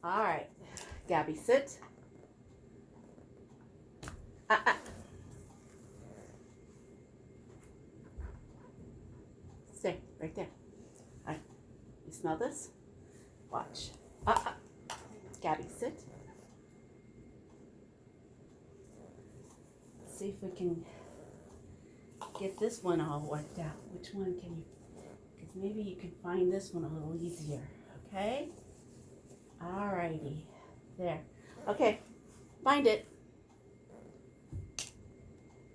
All right. Gabby, sit. Ah, ah. Stay right there. All right. You smell this? Watch. Ah, ah. Gabby, sit. Let's see if we can get this one all worked out. Which one can you? Because maybe you can find this one a little easier. Okay? All righty. There. Okay. Find it. Did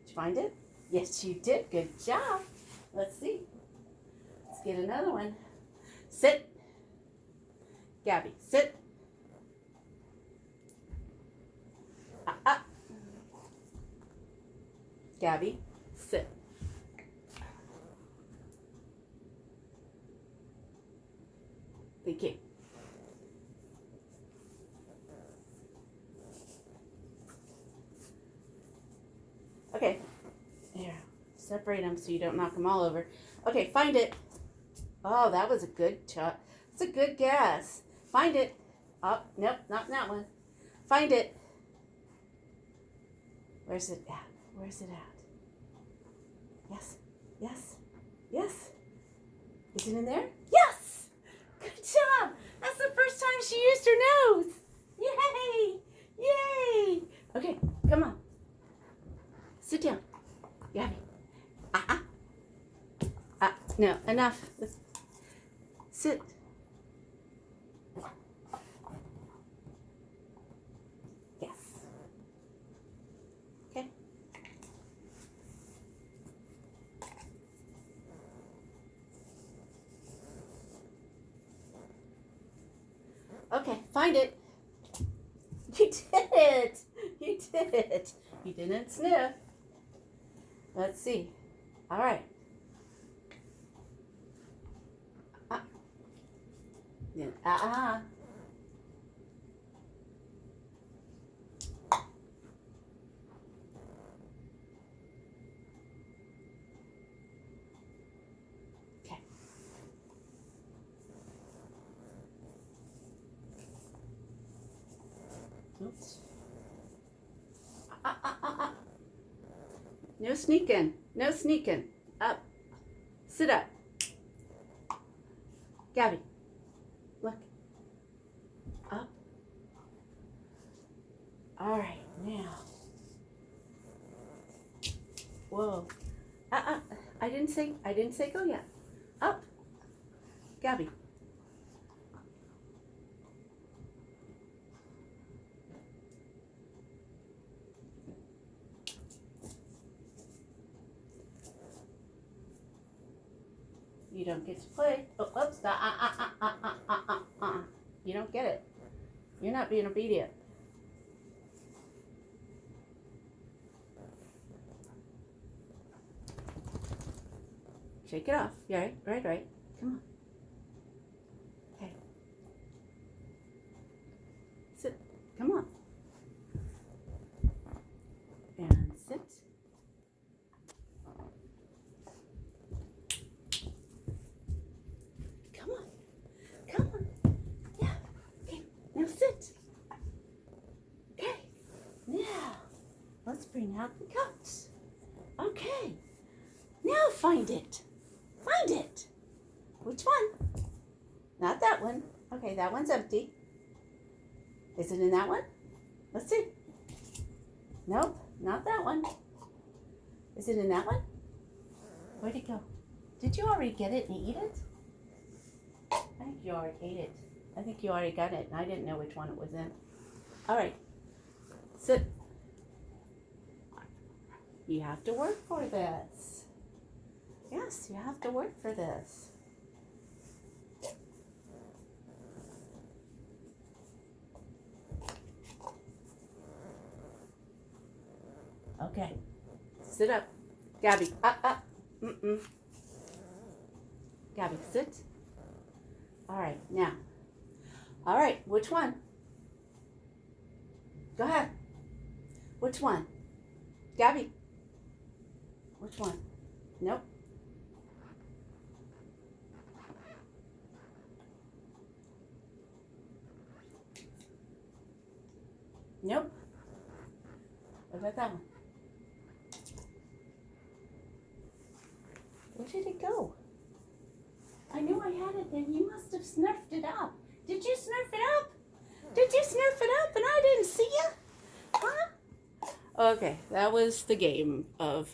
you find it? Yes, you did. Good job. Let's see. Let's get another one. Sit. Gabby, sit. Ah, ah. Gabby, sit. Thank you. Okay. There. Separate them so you don't knock them all over. Okay, find it. Oh, that was a good shot. That's a good guess. Find it. Oh, nope, not that one. Find it. Where's it at? Where's it at? Yes, yes, yes. Is it in there? Yes! Good job! That's the first time she used her nose. Yay! Yay! Okay, come on. Sit down. Gabby. Ah, ah. Ah, no, enough. Let's sit. Yes. Okay. Okay, find it. You did it. You did it. You didn't sniff. Let's see. All right. Yeah. Ah. Okay. Oops. Ah. No sneaking. No sneaking. Up. Sit up. Gabby. Look. Up. All right. Now. Whoa. I didn't say go yet. Up. Gabby. You don't get to play. Oh, oops. You don't get it. You're not being obedient. Shake it off. Yeah, right. Come on. Okay. Sit. Come on. And sit. Come on. Come on. Yeah. Okay. Now sit. Okay. Now, let's bring out the cups. Okay. Now find it. Find it. Which one? Not that one. Okay, that one's empty. Is it in that one? Let's see. Nope, not that one. Is it in that one? Where'd it go? Did you already get it and eat it? I think you already ate it. I think you already got it, and I didn't know which one it was in. All right. Sit. You have to work for this. Yes, you have to work for this. Okay. Sit up. Gabby, up. Gabby, sit. All right, now. All right, which one? Go ahead. Which one? Gabby. Which one? Nope. Nope. What about that one? Where did it go? I knew I had it there. You must have snurfed it up. Did you snurf it up? Did you snurf it up and I didn't see you? Huh? Okay, that was the game of